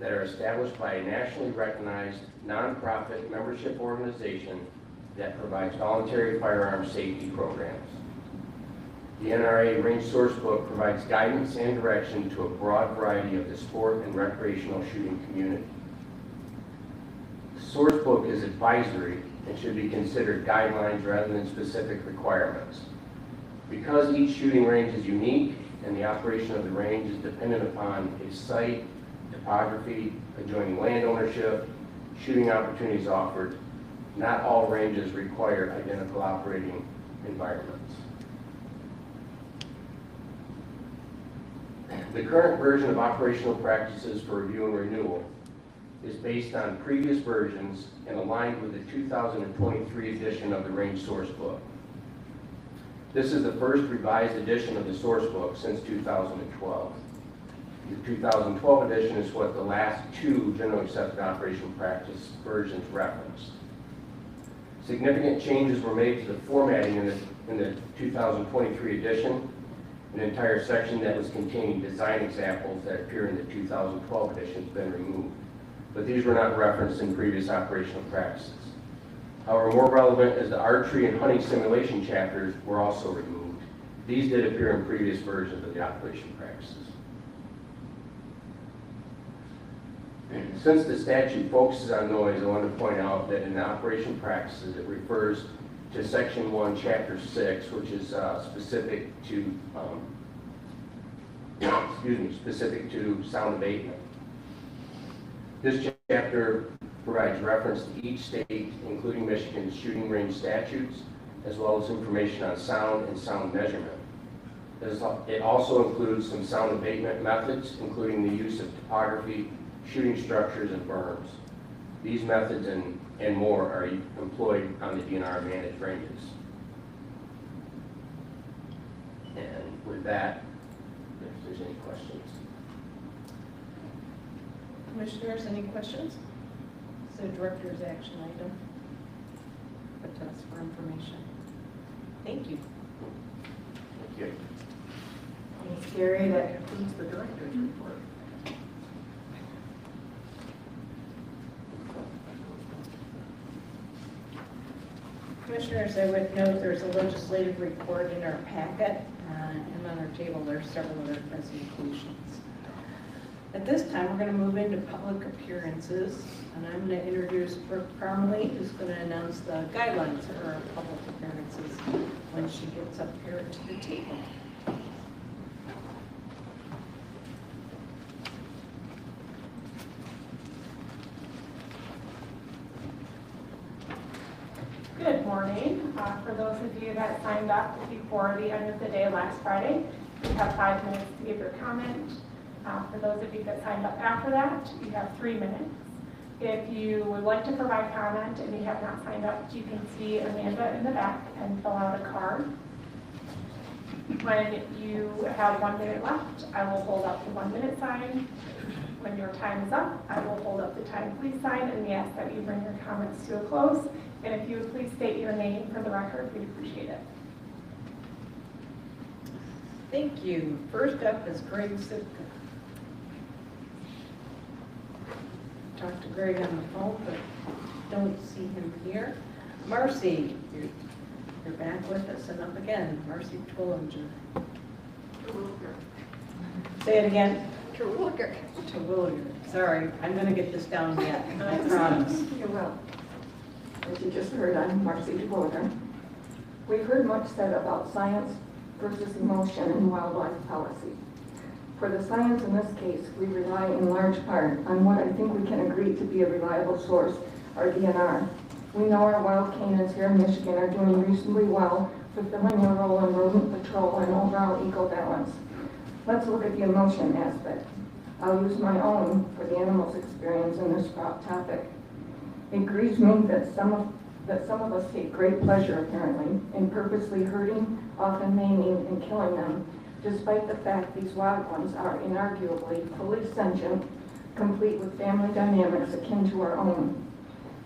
that are established by a nationally recognized nonprofit membership organization that provides voluntary firearm safety programs. The NRA Range Source Book provides guidance and direction to a broad variety of the sport and recreational shooting community. The Source Book is advisory and should be considered guidelines rather than specific requirements. Because each shooting range is unique and the operation of the range is dependent upon its site, topography, adjoining land ownership, shooting opportunities offered, not all ranges require identical operating environments. The current version of operational practices for review and renewal is based on previous versions and aligned with the 2023 edition of the Range Source Book. This is the first revised edition of the Source Book since 2012. The 2012 edition is what the last two generally accepted operational practice versions referenced. Significant changes were made to the formatting in the 2023 edition. An entire section that was containing design examples that appear in the 2012 edition has been removed, but these were not referenced in previous operational practices. However, more relevant is the archery and hunting simulation chapters were also removed. These did appear in previous versions of the operation practices. Since the statute focuses on noise, I want to point out that in the operation practices it refers to Section 1, Chapter 6, which is specific to sound abatement. This chapter provides reference to each state, including Michigan's shooting range statutes, as well as information on sound and sound measurement. It also includes some sound abatement methods, including the use of topography, shooting structures, and berms. These methods and more are employed on the DNR managed ranges. And with that, if there's any questions. Commissioners, any questions? It's the director's action item. But that's for information. Thank you. Thank you. Thanks, Gary. That concludes the director's report. Commissioners, I would note there's a legislative report in our packet, and on our table there are several other presentations. At this time, we're going to move into public appearances, and I'm going to introduce Brooke Parmalee, who's going to announce the guidelines for our public appearances when she gets up here to the table. Good morning. For those of you that signed up before the end of the day last Friday, you have 5 minutes to give your comment. For those of you that signed up after that, you have 3 minutes. If you would like to provide comment and you have not signed up, you can see Amanda in the back and fill out a card. When you have 1 minute left, I will hold up the 1 minute sign. When your time is up, I will hold up the time please sign, and we ask that you bring your comments to a close. And if you would please state your name for the record, we'd appreciate it. Thank you. First up is Greg Sitka. Talked to Greg on the phone, but don't see him here. Marcy, you're back with us, and up again, Marcy Twillinger. Say it again. Terwilliger. Twillinger. Sorry, I'm going to get this down yet. I promise. You will. As you just heard, I'm Marcy Terwilliger. We've heard much said about science versus emotion in wildlife policy. For the science in this case, we rely in large part on what I think we can agree to be a reliable source, our DNR. We know our wild canines here in Michigan are doing reasonably well, fulfilling their role in rodent patrol and overall eco-balance. Let's look at the emotion aspect. I'll use my own for the animals' experience in this topic. It grieves me that some of us take great pleasure, apparently, in purposely hurting, often maiming, and killing them, despite the fact these wild ones are inarguably fully sentient, complete with family dynamics akin to our own.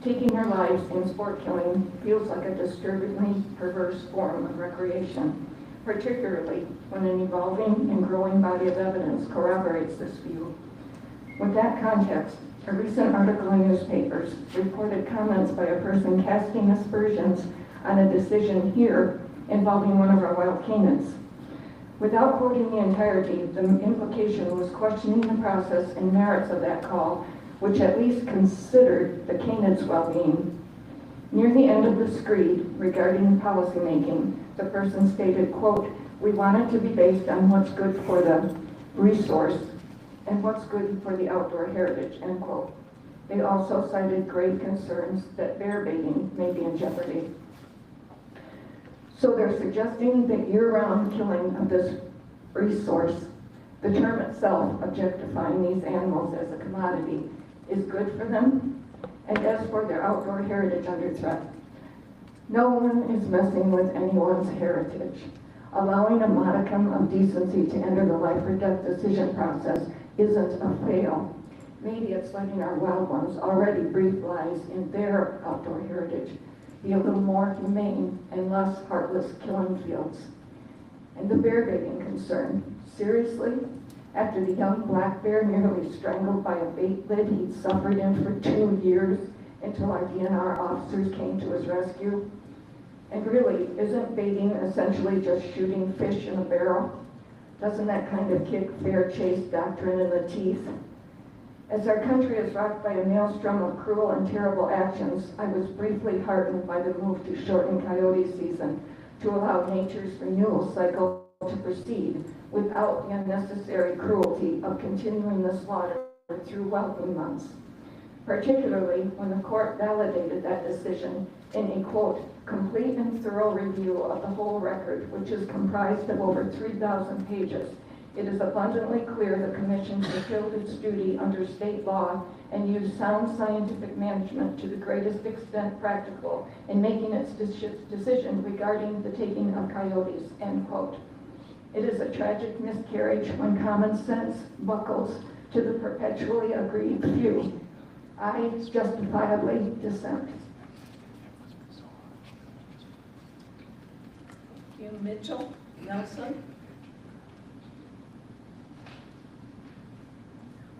Taking their lives in sport killing feels like a disturbingly perverse form of recreation, particularly when an evolving and growing body of evidence corroborates this view. With that context, a recent article in newspapers reported comments by a person casting aspersions on a decision here involving one of our wild canines. Without quoting the entirety, the implication was questioning the process and merits of that call, which at least considered the canin's well-being. Near the end of the screed regarding policymaking, the person stated, quote, "We want it to be based on what's good for the resource and what's good for the outdoor heritage," end quote. They also cited grave concerns that bear baiting may be in jeopardy. So they're suggesting that year-round killing of this resource, the term itself objectifying these animals as a commodity, is good for them, and as for their outdoor heritage under threat. No one is messing with anyone's heritage. Allowing a modicum of decency to enter the life or death decision process isn't a fail. Maybe it's letting our wild ones already breathe lives in their outdoor heritage be a little more humane and less heartless killing fields. And the bear baiting concern, seriously? After the young black bear nearly strangled by a bait lid he'd suffered in for 2 years until our DNR officers came to his rescue? And really, isn't baiting essentially just shooting fish in a barrel? Doesn't that kind of kick fair chase doctrine in the teeth? As our country is rocked by a maelstrom of cruel and terrible actions, I was briefly heartened by the move to shorten coyote season to allow nature's renewal cycle to proceed without the unnecessary cruelty of continuing the slaughter through whelping months, particularly when the court validated that decision in a, quote, complete and thorough review of the whole record, which is comprised of over 3,000 pages. It is abundantly clear the Commission fulfilled its duty under state law and used sound scientific management to the greatest extent practical in making its decision regarding the taking of coyotes, end quote. It is a tragic miscarriage when common sense buckles to the perpetually aggrieved few. I justifiably dissent. Hugh Mitchell, Nelson.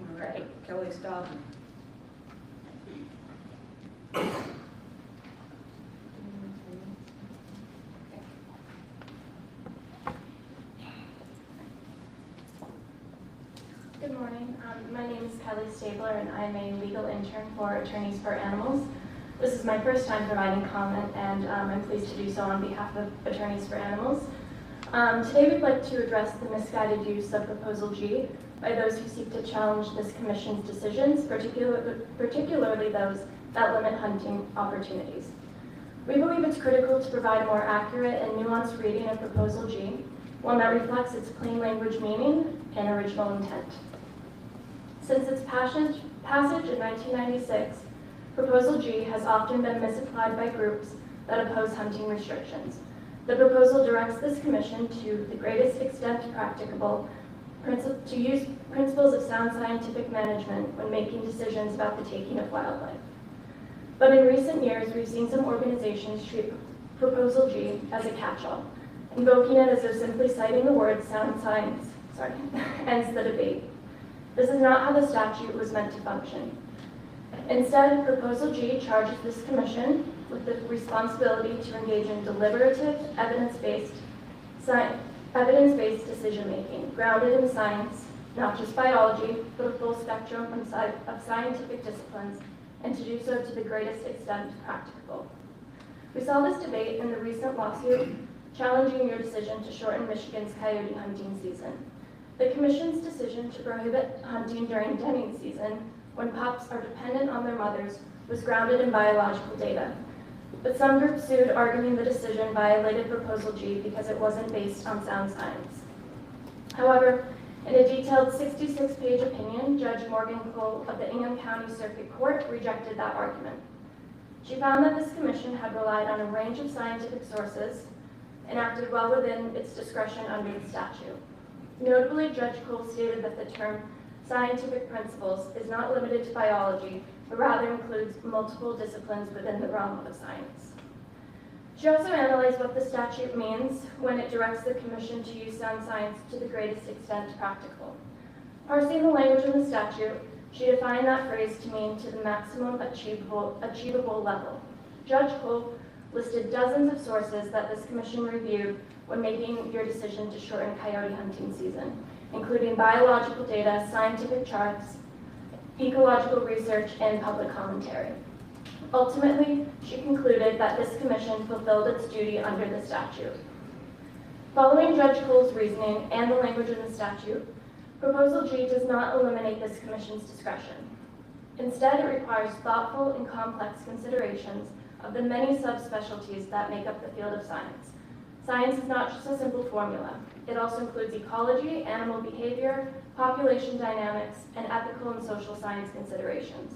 All right, Kelly Stoughton. Good morning. My name is Kelly Stabler, and I'm a legal intern for Attorneys for Animals. This is my first time providing comment, and I'm pleased to do so on behalf of Attorneys for Animals. Today we'd like to address the misguided use of Proposal G by those who seek to challenge this Commission's decisions, particularly those that limit hunting opportunities. We believe it's critical to provide a more accurate and nuanced reading of Proposal G, one that reflects its plain language meaning and original intent. Since its passage in 1996, Proposal G has often been misapplied by groups that oppose hunting restrictions. The proposal directs this commission to the greatest extent practicable to use principles of sound scientific management when making decisions about the taking of wildlife. But in recent years, we've seen some organizations treat Proposal G as a catch-all, invoking it as though simply citing the word sound science ends the debate. This is not how the statute was meant to function. Instead, Proposal G charges this commission with the responsibility to engage in deliberative, evidence-based decision-making, grounded in science, not just biology, but a full spectrum of scientific disciplines, and to do so to the greatest extent practicable. We saw this debate in the recent lawsuit challenging your decision to shorten Michigan's coyote hunting season. The Commission's decision to prohibit hunting during denning season, when pups are dependent on their mothers, was grounded in biological data. But some groups sued, arguing the decision violated Proposal G because it wasn't based on sound science. However, in a detailed 66-page opinion, Judge Morgan Cole of the Ingham County Circuit Court rejected that argument. She found that this commission had relied on a range of scientific sources and acted well within its discretion under the statute. Notably, Judge Cole stated that the term scientific principles is not limited to biology, but rather includes multiple disciplines within the realm of science. She also analyzed what the statute means when it directs the Commission to use sound science to the greatest extent practical. Parsing the language in the statute, she defined that phrase to mean to the maximum achievable level. Judge Cole listed dozens of sources that this Commission reviewed when making your decision to shorten coyote hunting season, including biological data, scientific charts, ecological research, and public commentary. Ultimately, she concluded that this commission fulfilled its duty under the statute. Following Judge Cole's reasoning and the language in the statute, Proposal G does not eliminate this commission's discretion. Instead, it requires thoughtful and complex considerations of the many subspecialties that make up the field of science. Science is not just a simple formula. It also includes ecology, animal behavior, population dynamics, and ethical and social science considerations.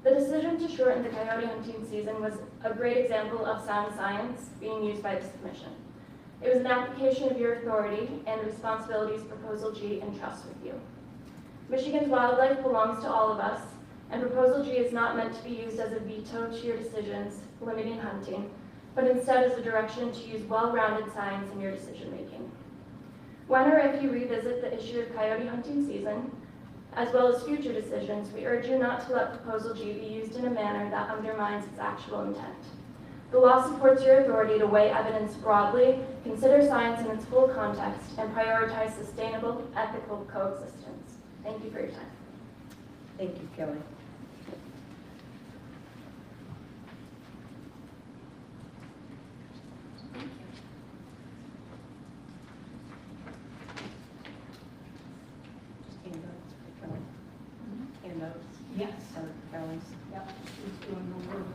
The decision to shorten the coyote hunting season was a great example of sound science being used by this commission. It was an application of your authority and the responsibilities Proposal G entrusts with you. Michigan's wildlife belongs to all of us, and Proposal G is not meant to be used as a veto to your decisions limiting hunting, but instead as a direction to use well-rounded science in your decision-making. When or if you revisit the issue of coyote hunting season, as well as future decisions, we urge you not to let Proposal G be used in a manner that undermines its actual intent. The law supports your authority to weigh evidence broadly, consider science in its full context, and prioritize sustainable, ethical coexistence. Thank you for your time. Thank you, Kelly. Yes. Kelly's. Yep, she's doing the work.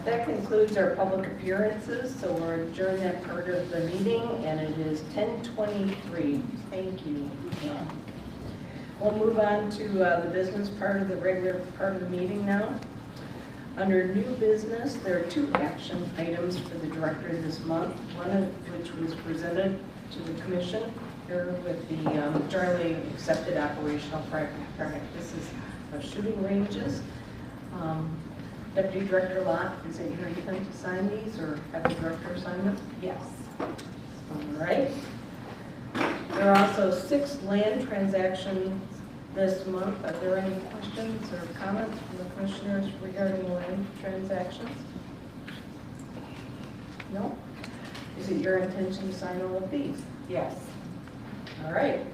That concludes our public appearances, so we're adjourned that part of the meeting, and it is 10:23. Thank you. We'll move on to the business part of the regular part of the meeting now. Under new business, there are 2 action items for the director this month, one of which was presented to the commission here with the jointly accepted operational practices of shooting ranges. Deputy Director Lott, is it your intent to sign these, or have the director sign them? Yes. All right. There are also 6 land transactions this month. Are there any questions or comments from the commissioners regarding land transactions? No? Is it your intention to sign all of these? Yes. All right.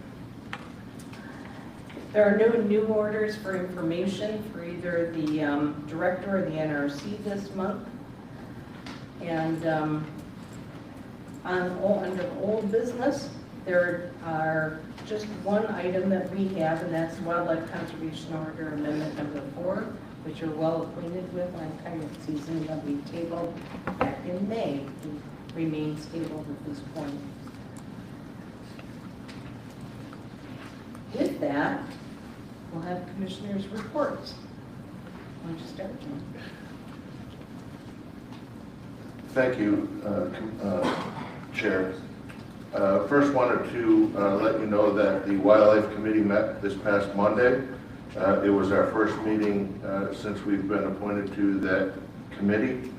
There are no new orders for information for either the director or the NRC this month. And under old business, there are just one item that we have, and that's Wildlife Conservation Order Amendment number 4, which you're well acquainted with on coyote season, that we tabled back in May, remains tabled at this point. With that, we'll have commissioners' reports. Why don't you start, Jim? Thank you, Chair. First wanted to let you know that the Wildlife Committee met this past Monday. It was our first meeting since we've been appointed to that committee.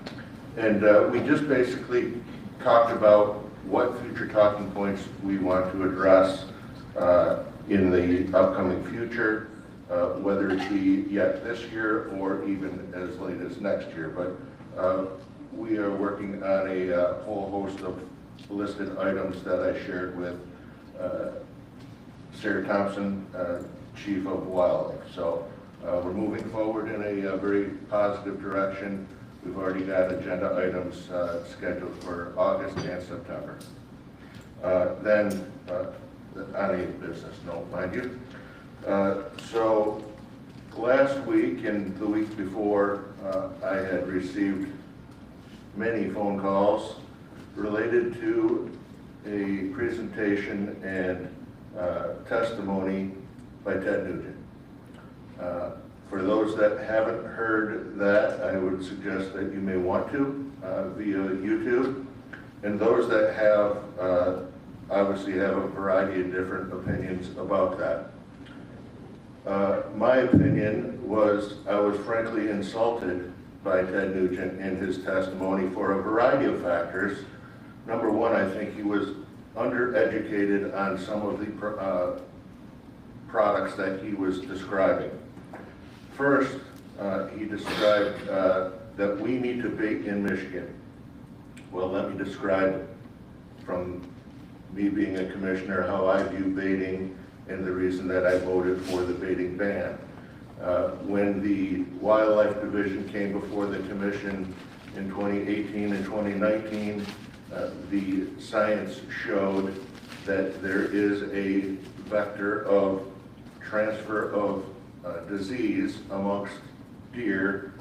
And we just basically talked about what future talking points we want to address in the upcoming future, whether it be yet this year or even as late as next year. But we are working on a whole host of listed items that I shared with Sarah Thompson, Chief of Wildlife. So we're moving forward in a very positive direction. We've already got agenda items scheduled for August and September. Then on a business note, mind you. So last week and the week before, I had received many phone calls related to a presentation and testimony by Ted Nugent. For those that haven't heard that, I would suggest that you may want to via YouTube. And those that have, obviously have a variety of different opinions about that. My opinion was I was frankly insulted by Ted Nugent in his testimony for a variety of factors. Number one, I think he was undereducated on some of the products that he was describing. First, he described that we need to bait in Michigan. Well, let me describe from me being a commissioner how I view baiting and the reason that I voted for the baiting ban. When the Wildlife Division came before the Commission in 2018 and 2019, the science showed that there is a vector of transfer of disease amongst deer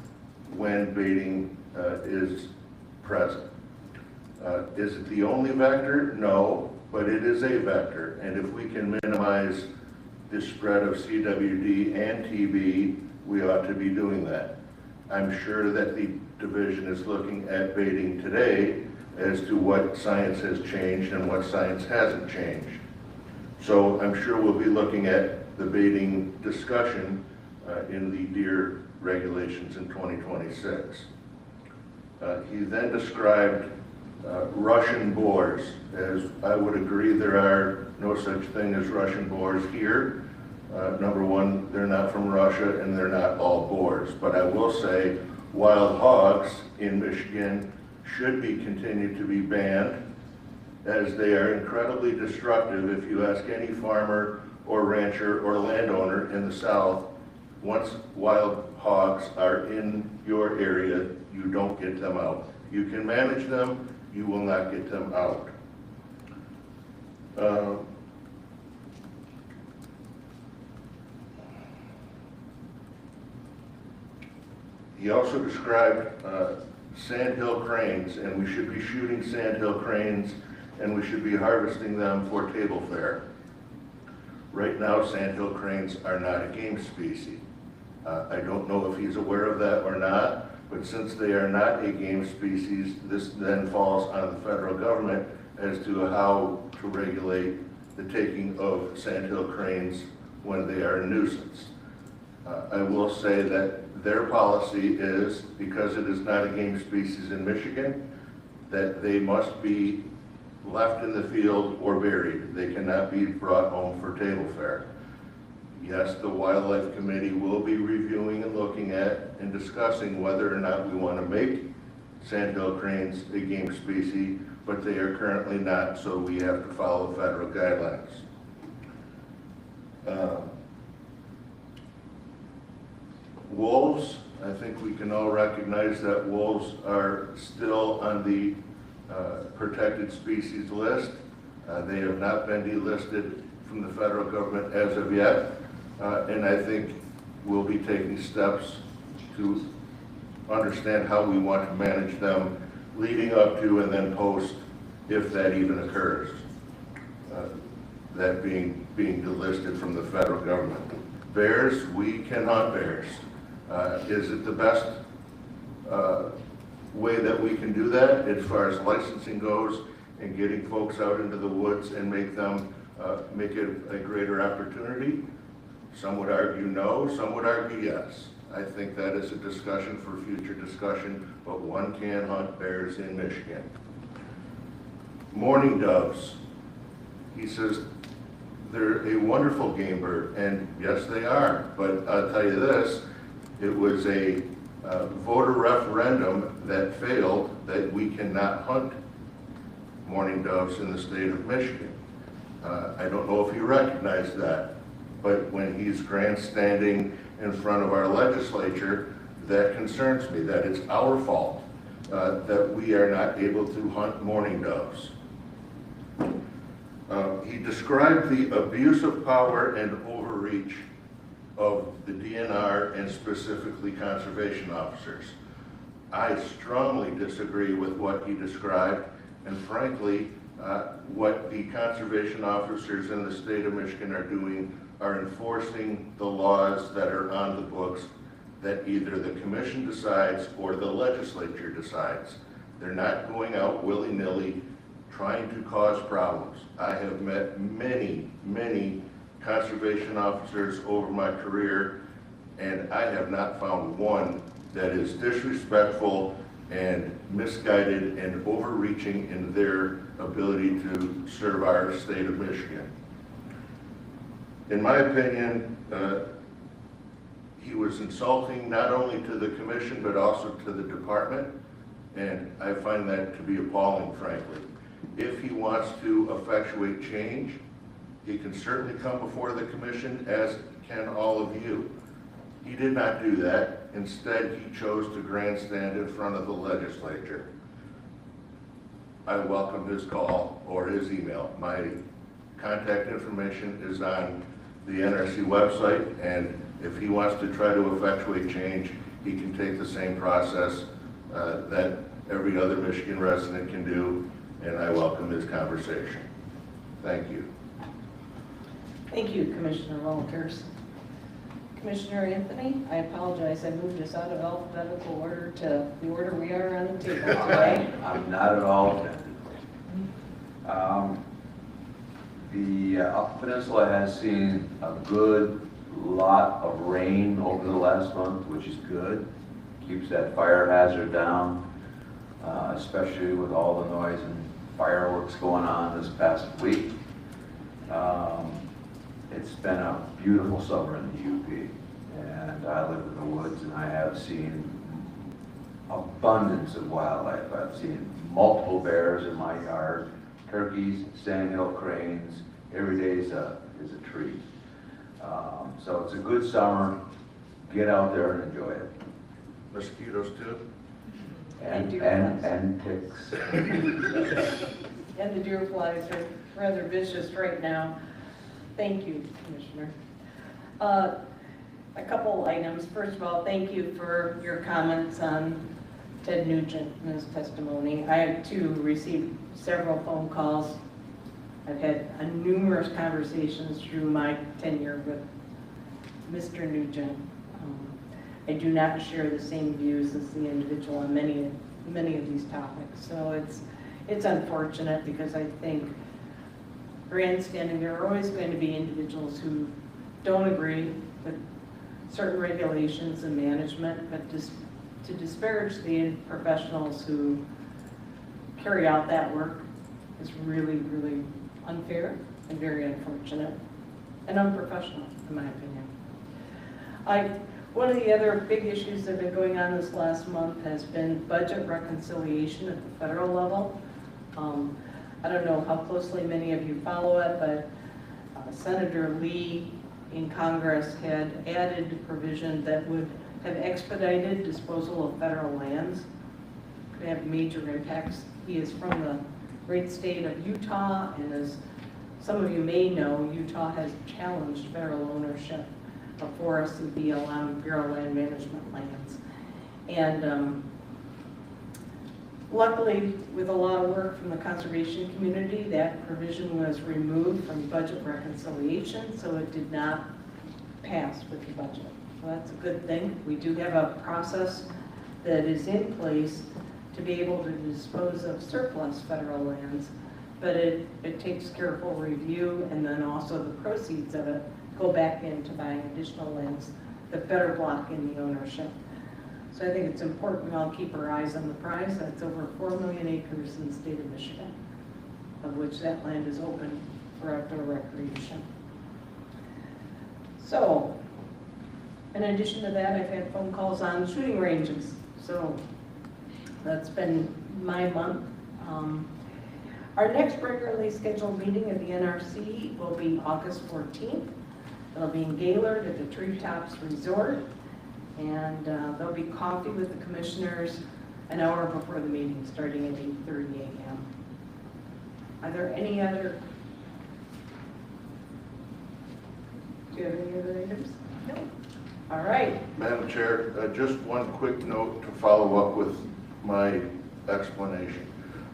when baiting is present. Is it the only vector? No, but it is a vector. And if we can minimize the spread of CWD and TB, we ought to be doing that. I'm sure that the division is looking at baiting today as to what science has changed and what science hasn't changed. So I'm sure we'll be looking at the baiting discussion in the deer regulations in 2026. He then described Russian boars, as I would agree there are no such thing as Russian boars here. Number one, they're not from Russia and they're not all boars. But I will say wild hogs in Michigan should be continued to be banned, as they are incredibly destructive. If you ask any farmer or rancher or landowner in the South, once wild hogs are in your area, you don't get them out. You can manage them, you will not get them out. He also described sandhill cranes, and we should be shooting sandhill cranes, and we should be harvesting them for table fare. Right now, sandhill cranes are not a game species. I don't know if he's aware of that or not, but since they are not a game species, this then falls on the federal government as to how to regulate the taking of sandhill cranes when they are a nuisance. I will say that their policy is, because it is not a game species in Michigan, that they must be left in the field or buried. They cannot be brought home for table fare. Yes, the Wildlife Committee will be reviewing and looking at and discussing whether or not we want to make sandhill cranes a game species, but they are currently not, so we have to follow federal guidelines. Wolves, I think we can all recognize that wolves are still on the protected species list. They have not been delisted from the federal government as of yet, and I think we'll be taking steps to understand how we want to manage them leading up to and then post, if that even occurs. That being delisted from the federal government. Bears, we can hunt bears. Is it the best way that we can do that as far as licensing goes and getting folks out into the woods and make it a greater opportunity? Some would argue no, some would argue yes. I think that is a discussion for future discussion, but one can hunt bears in Michigan. Mourning doves. He says they're a wonderful game bird, and yes, they are. But I'll tell you this, it was a voter referendum that failed that we cannot hunt mourning doves in the state of Michigan. I don't know if you recognize that, but when he's grandstanding in front of our legislature, that concerns me, that it's our fault that we are not able to hunt mourning doves. He described the abuse of power and overreach of the DNR and specifically conservation officers. I strongly disagree with what he described, and frankly, what the conservation officers in the state of Michigan are doing are enforcing the laws that are on the books that either the commission decides or the legislature decides. They're not going out willy-nilly trying to cause problems. I have met many, many conservation officers over my career, and I have not found one that is disrespectful and misguided and overreaching in their ability to serve our state of Michigan. In my opinion, he was insulting not only to the commission but also to the department, and I find that to be appalling, frankly. If he wants to effectuate change, he can certainly come before the commission, as can all of you. He did not do that. Instead, he chose to grandstand in front of the legislature. I welcome his call or his email. My contact information is on the NRC website, and if he wants to try to effectuate change, he can take the same process that every other Michigan resident can do, and I welcome his conversation. Thank you. Thank you, Commissioner Walters. Commissioner Anthony, I apologize, I moved us out of alphabetical order to the order we are on the table today. I'm not at all offended. The Upper Peninsula has seen a good lot of rain over the last month, which is good. Keeps that fire hazard down, especially with all the noise and fireworks going on this past week. It's been a beautiful summer in the UP, and I live in the woods, and I have seen abundance of wildlife. I've seen multiple bears in my yard, turkeys, sandhill cranes. Every day is a treat. So it's a good summer. Get out there and enjoy it. Mosquitoes too? And ticks. And the deer flies are rather vicious right now. Thank you, Commissioner. A couple items. First of all, thank you for your comments on Ted Nugent and his testimony. I have too received several phone calls. I've had numerous conversations through my tenure with Mr. Nugent. I do not share the same views as the individual on many of these topics. So it's unfortunate, because I think grandstanding, there are always going to be individuals who don't agree with certain regulations and management, but just to disparage the professionals who carry out that work is really, really unfair and very unfortunate and unprofessional, in my opinion. One of the other big issues that have been going on this last month has been budget reconciliation at the federal level. I don't know how closely many of you follow it, but Senator Lee in Congress had added a provision that would have expedited disposal of federal lands. Could have major impacts. He is from the great state of Utah, and as some of you may know, Utah has challenged federal ownership of forests and BLM, Bureau of Land Management lands. And luckily, with a lot of work from the conservation community, that provision was removed from budget reconciliation, so it did not pass with the budget. So that's a good thing. We do have a process that is in place to be able to dispose of surplus federal lands, but it takes careful review, and then also the proceeds of it go back into buying additional lands that better block in the ownership. So I think it's important we all keep our eyes on the prize. That's over 4 million acres in the state of Michigan, of which that land is open for outdoor recreation. So, in addition to that, I've had phone calls on shooting ranges. So that's been my month. Our next regularly scheduled meeting of the NRC will be August 14th. It'll be in Gaylord at the Treetops Resort. And there'll be coffee with the commissioners an hour before the meeting, starting at 8:30 a.m. Are there any other? Do you have any other items? No. All right. Madam Chair, just one quick note to follow up with my explanation.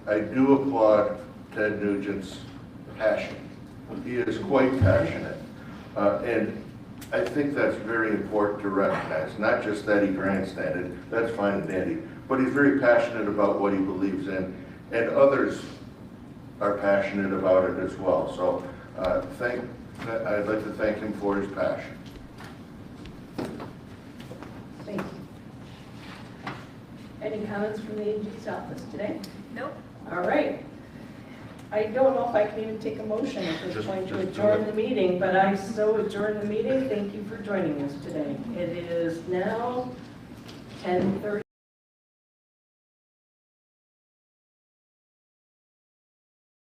I do applaud Ted Nugent's passion. He is quite passionate. And I think that's very important to recognize, not just that he grandstanded, that's fine and dandy, but he's very passionate about what he believes in, and others are passionate about it as well. So I'd like to thank him for his passion. Thank you. Any comments from the AG's office today? Nope. All right. I don't know if I can even take a motion at this point to adjourn the meeting, but I so adjourn the meeting. Thank you for joining us today. It is now 10:30.